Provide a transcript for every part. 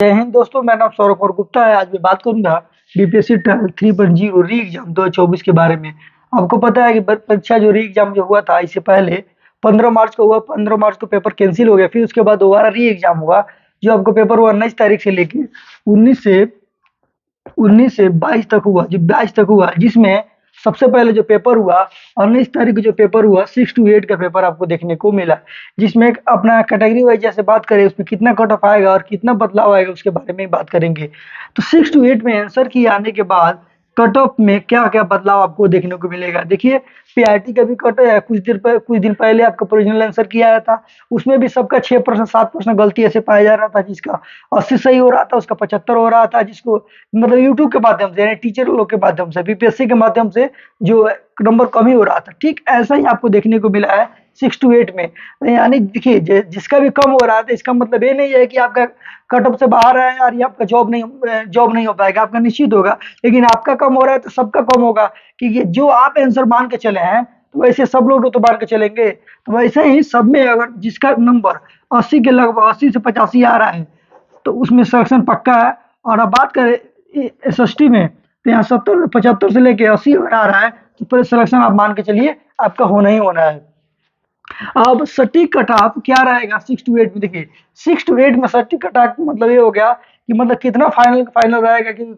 जय हिंद दोस्तों, मेरा नाम सौरभ और गुप्ता है। आज मैं बात करूंगा बीपीएससी ट्रायल 3.0 री एग्जाम 2024 के बारे में। आपको पता है कि परीक्षा जो री एग्जाम जो हुआ था, इससे पहले 15 मार्च को हुआ। 15 मार्च को पेपर कैंसिल हो गया, फिर उसके बाद दोबारा री एग्जाम हुआ। जो आपको पेपर हुआ 19 तारीख से लेके 19 से 22 तक हुआ, जो 22 तक हुआ, जिसमें सबसे पहले जो पेपर हुआ 19 तारीख को जो पेपर हुआ 6 to 8 का पेपर आपको देखने को मिला। जिसमें अपना कैटेगरी वाइज जैसे बात करें, उसमें कितना कट ऑफ आएगा और कितना बदलाव आएगा उसके बारे में बात करेंगे। तो 6 to 8 में आंसर की आने के बाद कट ऑफ में क्या क्या बदलाव आपको देखने को मिलेगा। देखिए, पीआरटी का भी कट है। कुछ दिन पहले आपका प्रोविजनल आंसर किया आया था, उसमें भी सबका 6% 7% गलती ऐसे पाया जा रहा था। जिसका 80 सही हो रहा था, उसका 75 हो रहा था। जिसको मतलब यूट्यूब के माध्यम से, यानी टीचर लोग के माध्यम से, बीपीएससी के माध्यम से जो नंबर कम ही हो रहा था, ठीक ऐसा ही आपको देखने को मिला है 6 to 8 में। यानी देखिए, जिसका भी कम हो रहा था, इसका मतलब ये नहीं है कि आपका कट ऑफ से बाहर है और ये आपका जॉब नहीं हो पाएगा, आपका निश्चित होगा। लेकिन आपका कम हो रहा है तो सबका कम होगा, क्योंकि जो आप आंसर मान के चले हैं तो वैसे सब लोग तो मान के चलेंगे। तो वैसे ही सब में अगर जिसका नंबर 80 के लगभग 80 से 85 आ रहा है तो उसमें सिलेक्शन पक्का है। और अब बात करें एसएसटी में, तो यहाँ 70 75 से लेके 80 अगर आ रहा है तो फिर सिलेक्शन आप मान के चलिए आपका होना ही होना है। अब सटीक कट ऑफ क्या रहेगा 6 to 8 में। देखिए, 6 to 8 में सटीक कट ऑफ मतलब ये हो गया कि मतलब कितना फाइनल रहेगा, क्योंकि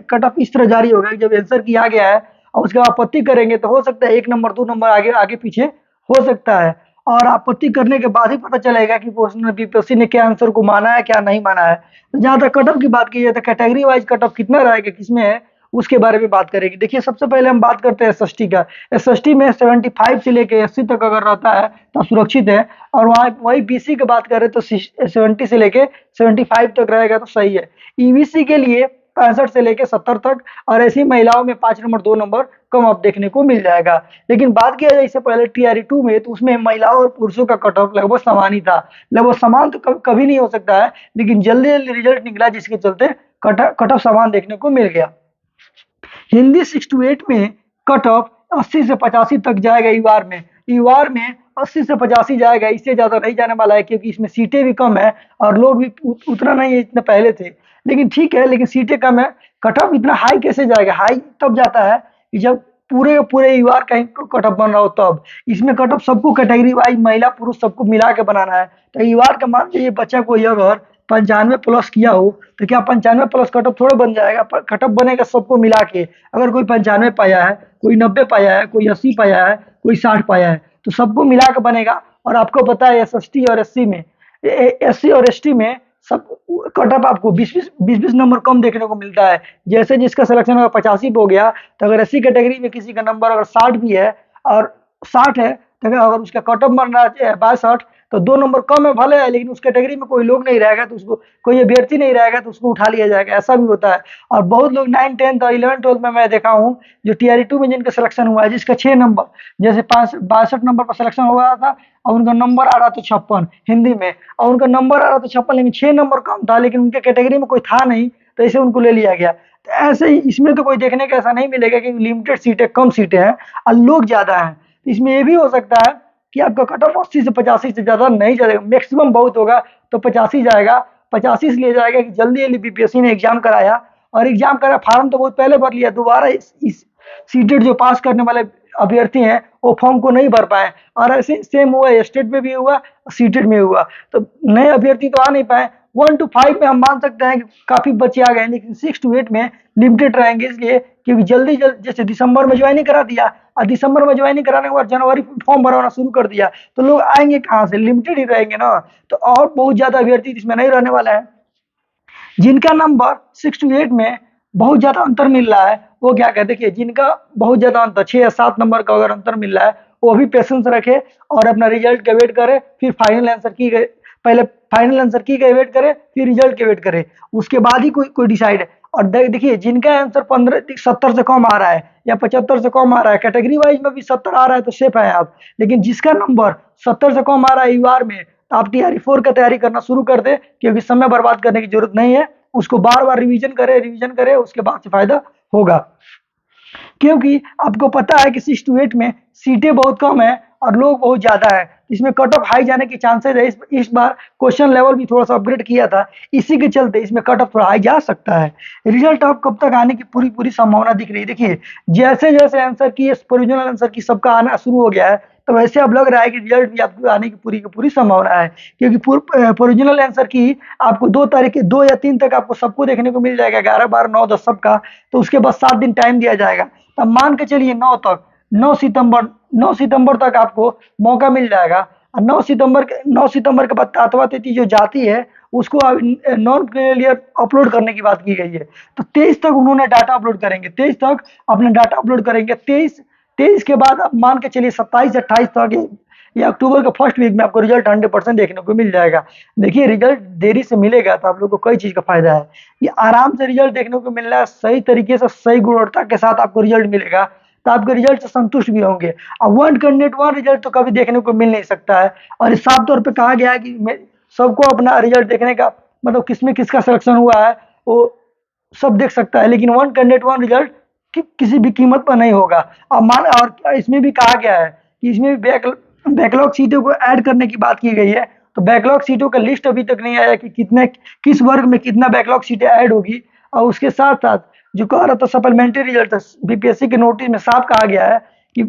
कट ऑफ इस तरह जारी होगा कि जब आंसर किया गया है और उसके बाद आपत्ति करेंगे तो हो सकता है 1 नंबर 2 नंबर आगे आगे पीछे हो सकता है। और आपत्ति करने के बाद ही पता चलेगा कि बीपीएससी ने क्या आंसर को माना है, क्या नहीं माना है। तो जहाँ तक कट ऑफ की बात की जाए तो कैटेगरी वाइज कट ऑफ कितना रहेगा, किसमें है, उसके बारे में बात करेंगे। देखिए, सबसे पहले हम बात करते हैं एसएसटी का। एसएसटी में 75 से लेके 80 तक अगर रहता है तो सुरक्षित है। और वही बीसी की बात करें तो 70 से लेके 75 तक रहेगा तो सही है। ईबीसी के लिए 65 से लेके 70 तक, और ऐसी महिलाओं में 5 नंबर 2 नंबर कम आप देखने को मिल जाएगा। लेकिन बात किया जाए इससे पहले टीआरई 2 में, तो उसमें महिलाओं और पुरुषों का कट ऑफ लगभग समान ही था। लगभग समान तो कभी नहीं हो सकता है, लेकिन जल्दी जल्दी रिजल्ट निकला, जिसके चलते कट ऑफ समान देखने को मिल गया। हिंदी 6 to 8 में कट ऑफ 80 से 85 तक जाएगा। यूआर में 80 से 85 जाएगा, इससे ज्यादा नहीं जाने वाला है, क्योंकि इसमें सीटें भी कम है और लोग भी उतना नहीं है जितने पहले थे। लेकिन ठीक है, लेकिन सीटें कम है, कट ऑफ इतना हाई कैसे जाएगा। हाई तब जाता है कि जब पूरे पूरे यूआर का कट ऑफ बन रहा हो तब। इसमें कट ऑफ सबको कैटेगरी वाइज महिला पुरुष सबको मिला के बनाना है। तो यूआर का मान लीजिए बच्चा को अगर 95 प्लस किया हो तो क्या 95 प्लस कट ऑफ थोड़ा बन जाएगा। कट ऑफ बनेगा सबको मिला के। अगर कोई 95 पाया है, कोई 90 पाया है, कोई 80 पाया है, कोई 60 पाया है, तो सबको मिला के बनेगा। और आपको पता है एसएसटी और एससी में, एससी और एसटी में सब कट ऑफ आपको 20 नंबर कम देखने को मिलता है। जैसे जिसका सिलेक्शन अगर 85 हो गया, तो अगर एससी कैटेगरी में किसी का नंबर अगर 60 भी है और 60 है, तो अगर उसका कट ऑफ बन रहा है 62, तो 2 नंबर कम है भले है, लेकिन उस कैटेगरी में कोई लोग नहीं रहेगा तो उसको, कोई अभ्यर्थी नहीं रहेगा तो उसको उठा लिया जाएगा। ऐसा भी होता है। और बहुत लोग 9, 10 और 11, 12 में मैं देखा हूँ जो टीआरई 2 में जिनका सिलेक्शन हुआ है, जिसका 6 नंबर, जैसे 62 नंबर पर सिलेक्शन हुआ था और उनका नंबर आ रहा था 56 हिंदी में, और उनका नंबर आ रहा था 56, लेकिन 6 नंबर कम था, लेकिन उनके कैटेगरी में कोई था नहीं, तो ऐसे उनको ले लिया गया। तो ऐसे ही इसमें तो कोई देखने का ऐसा नहीं मिलेगा कि लिमिटेड सीटें, कम सीटें हैं और लोग ज्यादा हैं। तो इसमें ये भी हो सकता है कि आपका कट ऑफ 80 से 85 से ज्यादा नहीं जाएगा। मैक्सिमम बहुत होगा तो 85 जाएगा। 85 इसलिए जाएगा कि जल्दी जल्दी बीपीएससी ने एग्जाम कराया, और एग्जाम करा, फार्म तो बहुत पहले भर लिया, दोबारा इस सीटेट जो पास करने वाले अभ्यर्थी हैं वो फॉर्म को नहीं भर पाए। और ऐसे सेम हुआ, स्टेट में भी हुआ, सीटेट में हुआ, तो नए अभ्यर्थी तो आ नहीं पाए। 1 to 5 में हम मान सकते हैं कि काफी बच्चे आ गए, लेकिन 6 to 8 में लिमिटेड रहेंगे, इसलिए क्योंकि जल्दी जैसे दिसंबर में ज्वाइनिंग करा दिया, और दिसंबर में ज्वाइनिंग कराने के बाद जनवरी फॉर्म भरवाना शुरू कर दिया, तो लोग आएंगे कहाँ से, लिमिटेड ही रहेंगे ना। तो और बहुत ज्यादा अभ्यर्थी इसमें नहीं रहने वाला है। जिनका नंबर 6 to 8 में बहुत ज्यादा अंतर मिल रहा है, वो क्या कहते हैं, देखिए जिनका बहुत ज्यादा अंतर 6 या 7 नंबर का अगर अंतर मिल रहा है, वो अभी पेशेंस रखे और अपना रिजल्ट के वेट करे, फिर फाइनल आंसर की गए, पहले फाइनल आंसर की गए वेट करे, फिर रिजल्ट के वेट करे, उसके बाद ही कोई डिसाइड है। और देखिए, जिनका आंसर 70 से कम आ रहा है या 75 से कम आ रहा है, कैटेगरी वाइज में भी 70 आ रहा है तो सेफ है आप। लेकिन जिसका नंबर 70 से कम आ रहा है यूआर में, तो आप टीआरई 4 का तैयारी करना शुरू कर दे, क्योंकि समय बर्बाद करने की जरूरत नहीं है। उसको बार बार रिवीजन करे, उसके बाद से फायदा होगा। क्योंकि आपको पता है कि 6 to 8 में सीटें बहुत कम है और लोग बहुत ज़्यादा है, इसमें कट ऑफ हाई जाने के चांसेस है। इस बार क्वेश्चन लेवल भी थोड़ा सा अपग्रेड किया था, इसी के चलते इसमें कट ऑफ थोड़ा हाई जा सकता है। रिजल्ट अब कब तक आने की पूरी पूरी संभावना दिख रही है। देखिए जैसे जैसे आंसर की प्रोविजनल आंसर की सबका आना शुरू हो गया है, तो वैसे अब लग रहा है कि रिजल्ट भी आपको आने की पूरी संभावना है, क्योंकि प्रोविजनल आंसर की आपको 2 तारीख 2 या 3 तक आपको सबको देखने को मिल जाएगा, 11 12 9 10 सबका। तो उसके बाद 7 दिन टाइम दिया जाएगा, तब मान के चलिए 9 तक, 9 सितंबर तक आपको मौका मिल जाएगा। और 9 सितंबर के बाद तातवा तिथि जो जाती है उसको नॉन क्लियर अपलोड करने की बात की गई है। तो 23 तक उन्होंने डाटा अपलोड करेंगे, 23 तक अपने डाटा अपलोड करेंगे। 23 के बाद आप मान के चलिए 27 28 तक या अक्टूबर के फर्स्ट वीक में आपको रिजल्ट 100% देखने को मिल जाएगा। देखिए रिजल्ट देरी से मिलेगा तो आप लोग को कई चीज़ का फायदा है, ये आराम से रिजल्ट देखने को मिल रहा है, सही तरीके से सही गुणवत्ता के साथ आपको रिजल्ट मिलेगा, तो आपके रिजल्ट से संतुष्ट भी होंगे। अब वन कैंडिडेट वन रिजल्ट तो कभी देखने को मिल नहीं सकता है, और इस साफ तौर पर कहा गया है कि सबको अपना रिजल्ट देखने का मतलब किसमें किसका सिलेक्शन हुआ है वो सब देख सकता है, लेकिन वन कैंडिडेट वन रिजल्ट किसी भी कीमत पर नहीं होगा। और इसमें भी कहा गया है कि इसमें भी बैकलॉग सीटों को ऐड करने की बात की गई है। तो बैकलॉग सीटों का लिस्ट अभी तक नहीं आया कि किस वर्ग में कितना बैकलॉग सीटें ऐड होगी। और उसके साथ साथ जो कह रहा था सप्लीमेंट्री रिजल्ट, बीपीएससी के नोटिस में साफ कहा गया है कि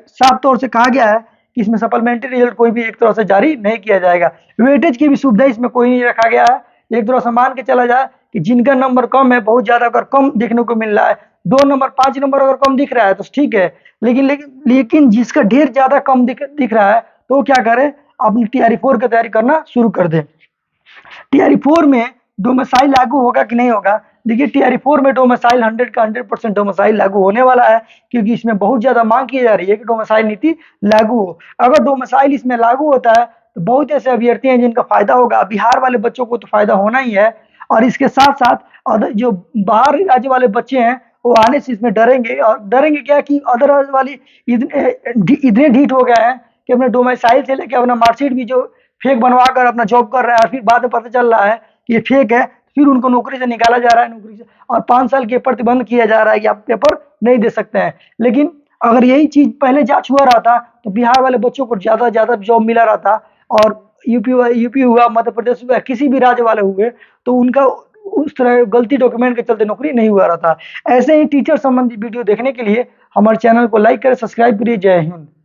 साफ तौर से कहा गया है कि इसमें सप्लीमेंट्री रिजल्ट कोई भी एक तरह से जारी नहीं किया जाएगा। वेटेज की भी सुविधा इसमें कोई नहीं रखा गया है। एक तरह से मान के चला जाए कि जिनका नंबर कम है, बहुत ज्यादा अगर कम देखने को मिल रहा है, 2 नंबर 5 नंबर अगर कम दिख रहा है तो ठीक है, लेकिन जिसका ढेर ज्यादा कम दिख रहा है तो वो क्या करे, अपनी टीआरई 4 की तैयारी करना शुरू कर दे। टीआरई 4 में डोमिसाइल लागू होगा कि नहीं होगा। देखिए टीआरई 4 में डोमिसाइल 100 का 100% डोमिसाइल लागू होने वाला है, क्योंकि इसमें बहुत ज्यादा मांग की जा रही है कि डोमिसाइल नीति लागू हो। अगर डोमिसाइल इसमें लागू होता है तो बहुत ऐसे अभ्यर्थी हैं जिनका फायदा होगा, बिहार वाले बच्चों को तो फायदा होना ही है, और इसके साथ साथ जो बाहर राज्य वाले बच्चे हैं वो आने से इसमें डरेंगे। और डरेंगे क्या कि अदर राज्य वाली इतने ढीठ हो गए हैं कि अपने डोमिसाइल से लेकर अपना मार्कशीट भी जो फेक बनवा कर अपना जॉब कर रहा है, और फिर बाद में पता चल रहा है कि ये फेक है, फिर उनको नौकरी से निकाला जा रहा है, नौकरी से, और 5 साल के प्रतिबंध किया जा रहा है कि आप पेपर नहीं दे सकते हैं। लेकिन अगर यही चीज पहले जांच हुआ रहता तो बिहार वाले बच्चों को ज्यादा जॉब मिला रहता, और यूपी हुआ, मध्य प्रदेश हुआ, किसी भी राज्य वाले हुए तो उनका उस तरह गलती डॉक्यूमेंट के चलते नौकरी नहीं हुआ रहता। ऐसे ही टीचर संबंधी वीडियो देखने के लिए हमारे चैनल को लाइक करें, सब्सक्राइब करिए। जय हिंद।